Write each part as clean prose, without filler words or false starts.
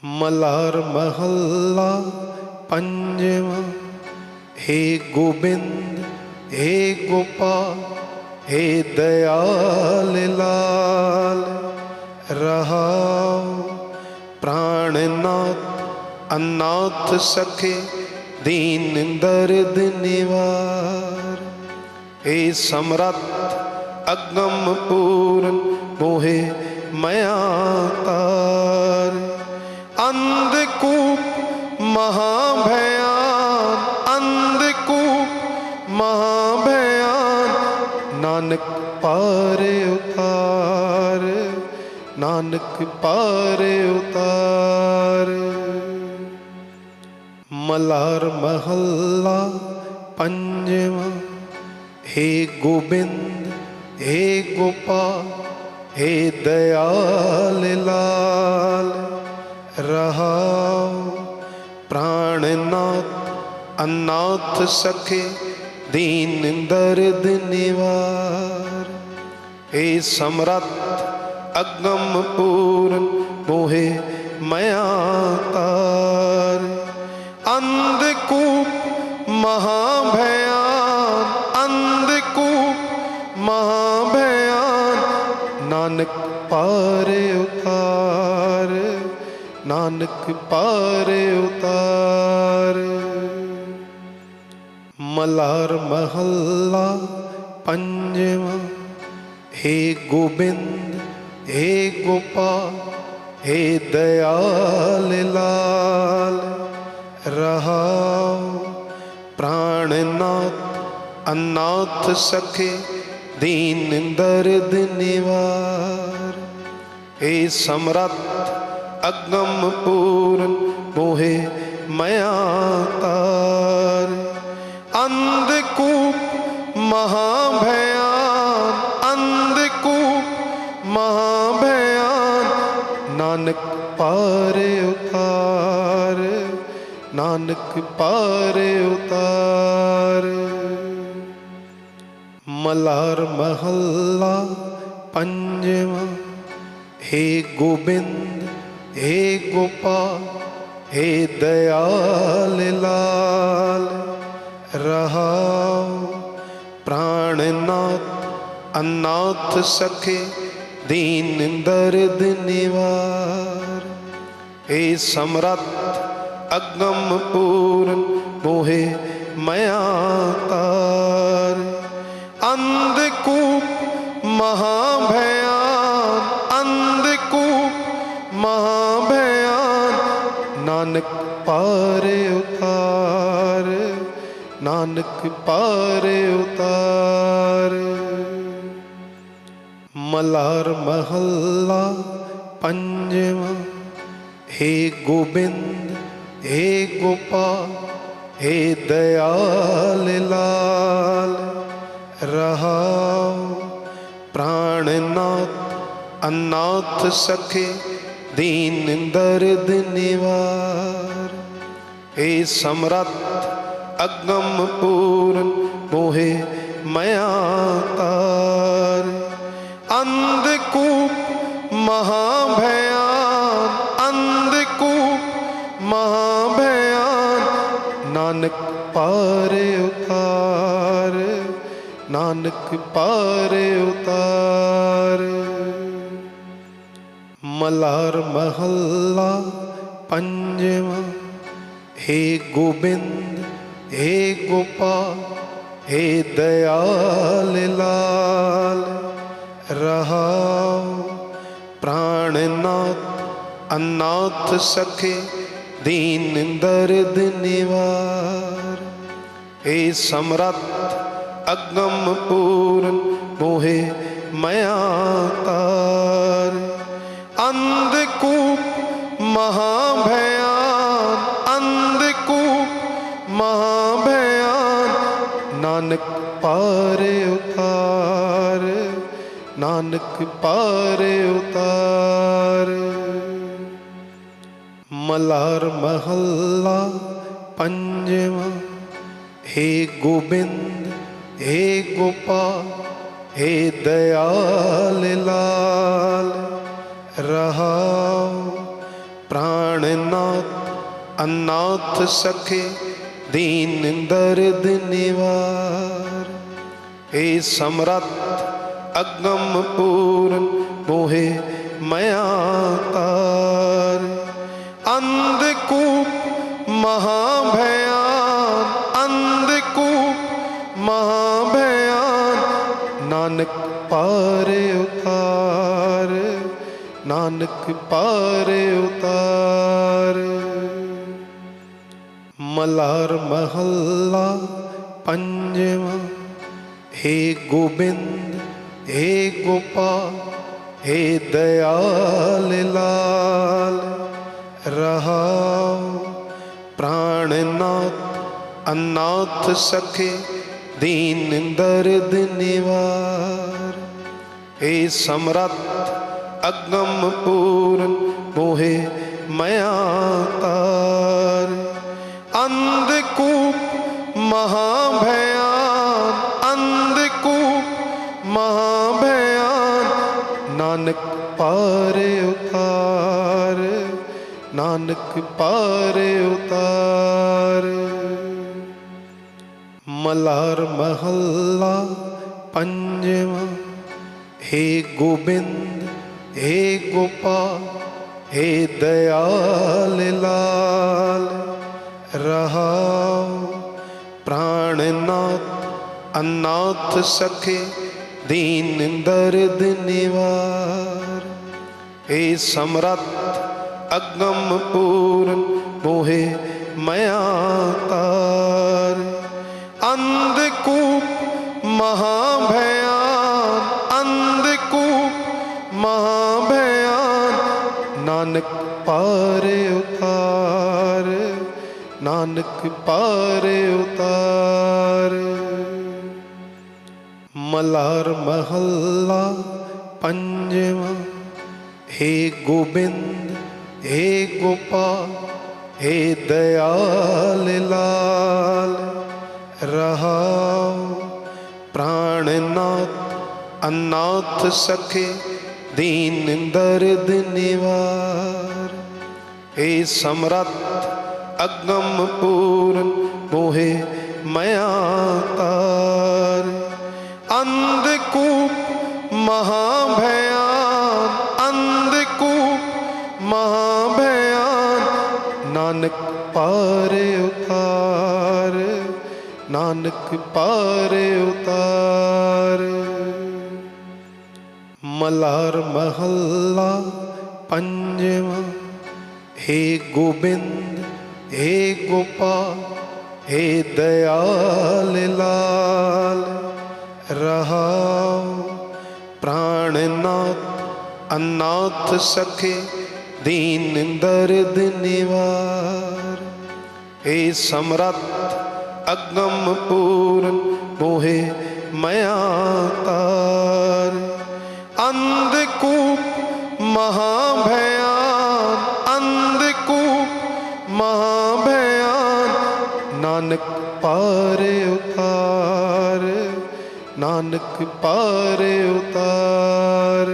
मलार महल्ला पंजवा। हे गोबिंद हे गोपाल हे दयाल लाल, रहाओ प्राणनाथ अनाथ सखे दीन दर्द निवार। हे समरथ अगम पूर्ण मोहे मया तार। अंधकूप महाभयान अंधकूप महाभयान, नानक पार उतार नानक पार उतार। मलार महल्ला पंजवा। हे गोबिंद हे गोपाल हे दयाल लाल, रहाओ प्राणनाथ अनाथ सखे दीन दर्द निवार। हे समरथ अगम पूर्ण मोहे मया तार। अंधकूप महाभयान अंधकूप महाभयान, नानक पार उतार नानक पार उतार। मलार महल्ला पंजवा। हे गोबिंद हे गोपाल हे दयाल लाल, रहाओ प्राणनाथ अनाथ सखे दीन दर्द निवार। हे समरथ अगम पूर्ण मोहे मया तार। अंधकूप महाभयान अंधकूप महाभयान, नानक पार उतार नानक पार उतार। मलार महल्ला पंजवा। हे गोबिंद हे गोपाल हे दयाल लाल, रहाओ प्राणनाथ अनाथ सखे दीन दर्द निवार। हे समरथ अगम पूर्ण मोहे मया तार। अंधकूप महाभयान अंधकूप महाभयान, नानक पार उतार नानक पार उतार। मलार महल्ला पंजवा। हे गोबिंद हे गोपाल हे दयाल लाल, रहाओ प्राणनाथ अनाथ सखे दीन दर्द निवार। हे समरथ अगम पूर्ण मोहे मया तार। अंधकूप महाभयान अंधकूप महाभयान, नानक पार उतार नानक पार उतार। मलार महल्ला पंजवा। हे गोबिंद हे गोपाल हे दयाल लाल, रहाओ प्राणनाथ अनाथ सखे दीन दर्द निवार। हे समरथ अगम पूर्ण मोहे मया तार। अंधकूप महाभयान अंधकूप महाभयान, नानक पार उतार नानक पार उतार। मलार महल्ला पंजवा। हे गोबिंद हे गोपाल हे दयाल लाल, रहाओ प्राणनाथ अनाथ सखे दीन दर्द निवार। हे समरथ अगम पूरन मोहे मया तार। अंधकूप महाभयान अंधकूप महाभयान नानक पारे उतार नानक पारे उतार। मलार महल्ला पंजवा। हे गोबिंद हे गोपाल हे दयाल लाल रहाओ। प्राणनाथ अनाथ सखे दीन दर्द निवार। हे समरथ अगम पूरन मोहे मया तार। अंधकूप महाभयान अंधकूप महाभयान नानक पारे उतार नानक पारे उतार। मलार महल्ला पंजवा। हे गोबिंद हे गोपाल हे दयाल लाल रहाओ। प्राणनाथ अनाथ सखे दीन दर्द निवार। हे समरथ अगम पूरन मोहे मया तार। अंधकूप महाभयान अंधकूप महाभयान नानक पारे उतार नानक पारे उतार। मलार महल्ला पंजवा। हे गोबिंद हे गोपाल हे दयाल लाल रहाओ। प्राणनाथ अनाथ सखे दीन दर्द निवार। हे समरथ अगम पूरन मोहे मया तार। अंधकूप महाभयान अंधकूप महाभयान नानक पारे उतार नानक पारे उतार। मलार महल्ला पंजवा। हे गोबिंद हे गोपाल हे दयाल लाल रहाओ। प्राणनाथ अनाथ सखे दीन दर्द निवार। हे समरथ अगम पूरन मोहे मया तार। अंधकूप महाभयान अंधकूप महाभयान नानक पारे उतार नानक पारे उतार।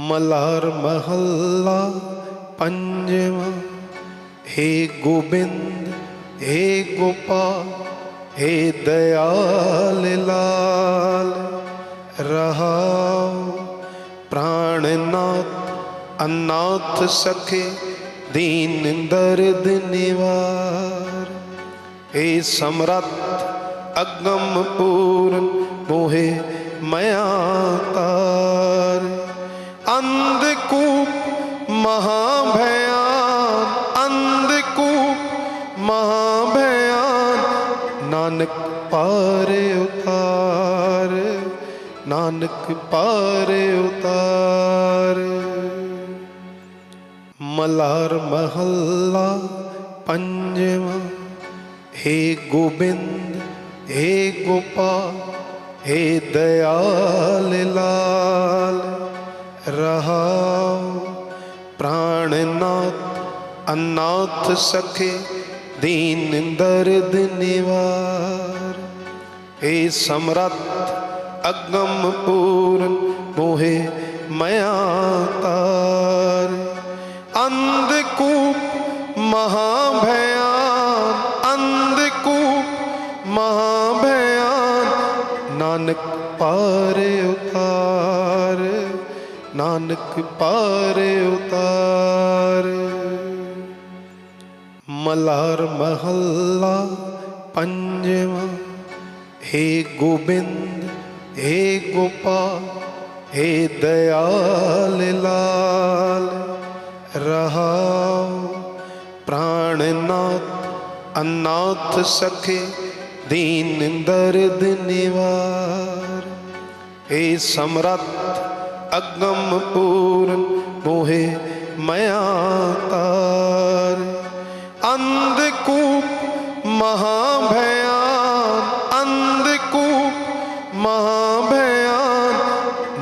मलार महल्ला पंजवा। हे गोबिंद हे गोपाल हे दयाल लाल रहाओ। प्राणनाथ अनाथ सखे दीन दर्द निवार। हे समरथ अगम पूरन मोहे मया तार। अंधकूप महाभयान अंधकूप महाभयान नानक पारे उतार नानक पारे उतार। मलार महल्ला पंजवा। हे गोबिंद हे गोपाल हे दयाल लाल रहाओ। प्राणनाथ अनाथ सखे दीन दर्द निवार। हे समरथ अगम पूरन मोहे मया तार। अंधकूप महाभयान, अंधकूप महाभयान, नानक पारे उतार, नानक पारे उतार। मल्हार महला पंजवा। हे गोबिंद हे गोपाल हे दयाल लाल, रहाओ प्राणनाथ अनाथ सखे दीन दर्द निवार। हे समरथ अगम पूर्ण मोहे मया तार। अंधकूप महाभयान, अंधकूप महाभयान,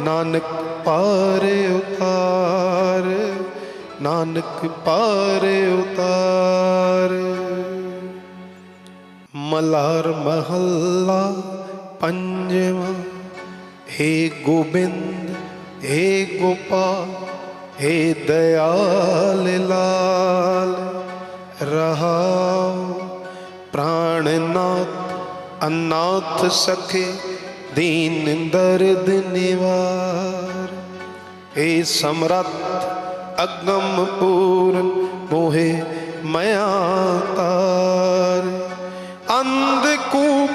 नानक पारे उतार, नानक पारे उतार। मल्हार महला पंजवा। हे गोबिंद हे गोपाल हे दयाल लाल, रहाओ प्राणनाथ अनाथ सखे दीन दर्द निवार। हे समरथ अगम पूर्ण मोहे मया तार। अंधकूप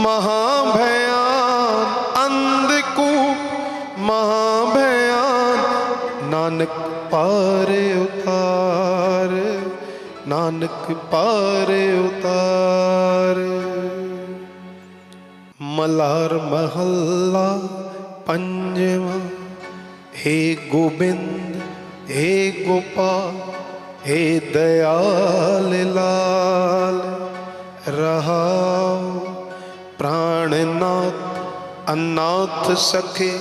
महाभयान, अंधकूप महाभयान, नानक पारे उतार, नानक पारे उतार। मल्हार महला पंजवा। हे गोबिंद हे गोपाल हे दयाल लाल, रहाओ प्राणनाथ अनाथ सखे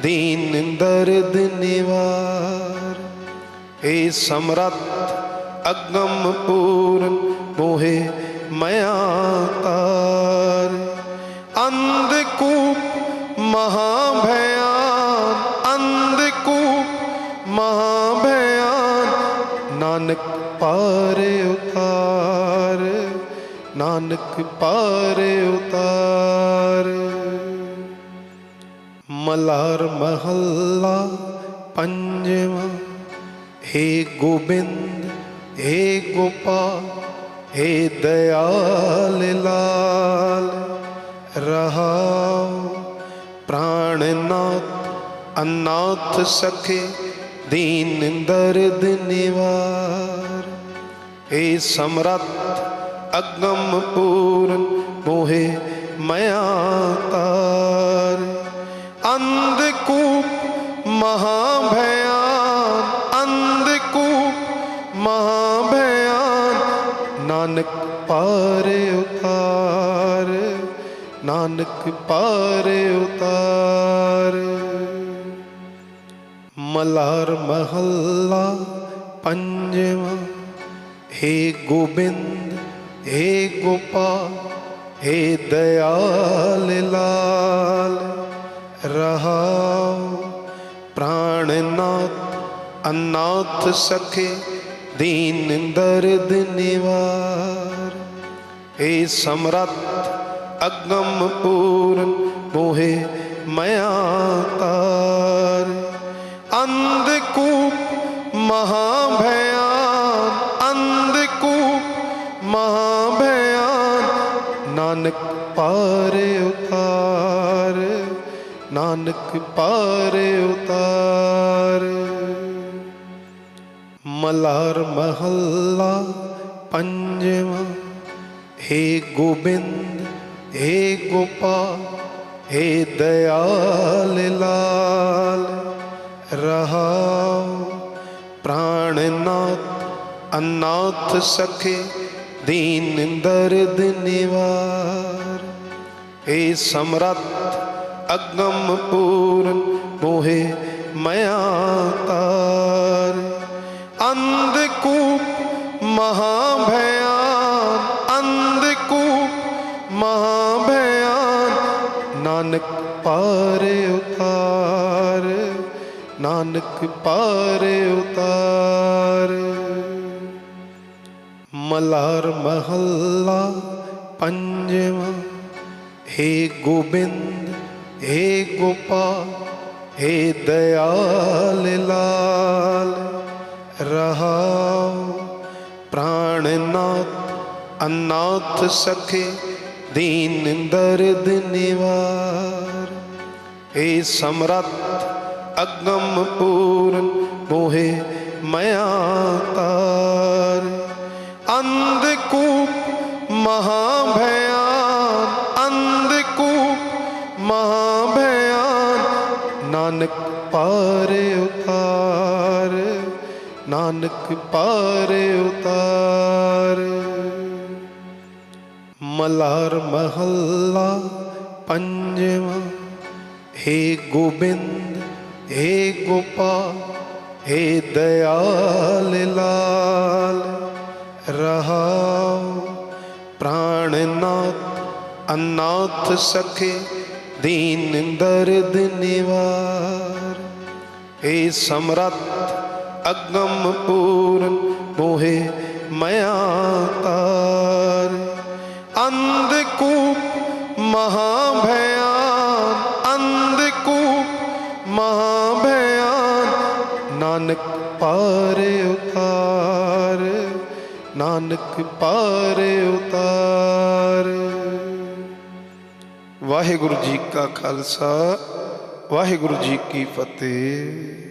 दीन दर्द निवार। हे समरथ अगम पूर्ण मोहे मया तार। अंधकूप महाभयान, अंधकूप महाभयान, नानक पारे उतार, नानक पारे उतार। मल्हार महला पंजवा। हे गोबिंद हे गोपाल हे दयाल लाल, रहाओ प्राणनाथ अनाथ सखे दीन दर्द निवार। हे समरथ अगम पूर्ण मोहे मया तार। अंधकूप महाभयान, अंधकूप महाभयान, नानक पारे उतार, नानक पारे उतार। मल्हार महला पंजवा। हे गोबिंद हे गोपाल हे दयाल लाल, रहाओ प्राणनाथ अनाथ सखे दीन दर्द निवार। हे समरथ अगम पूर्ण मोहे मया तार। अंधकूप महाभयान, अंधकूप महाभयान, नानक पारे उतार, नानक पारे उतार। मल्हार महला पंजवा। हे गोबिंद हे गोपाल हे दयाल लाल, रहाओ प्राणनाथ अनाथ सखे दीन दर्द निवार। हे समरथ अगम पूर्ण मोहे मया तार। अंधकूप महाभयान, अंधकूप महाभयान, नानक पारे उतार, नानक पार उतार। मलार महला पंजवा। हे गोबिंद हे गोपाल हे दयाल लाल। रहाओ प्राणनाथ अनाथ सखे दीन दर्द निवार। हे समरथ अगम पूर्ण मोहे मया तार। अंधकूप महाभयान अंधकूप महाभयान। नानक पार उतार नानक पार उतार। मलार महला पंजवा। हे गोबिंद हे गोपाल हे दयाल लाल। रहाओ प्राणनाथ अनाथ सखे दीन दर्द निवार। हे समरथ अगम पूर्ण मोहे मया तार। अंधकूप महाभयान अंधकूप महाभयान। नानक पार उतार नानक पार उतार। वाहिगुरु जी का खालसा वाहिगुरु जी की फतेह।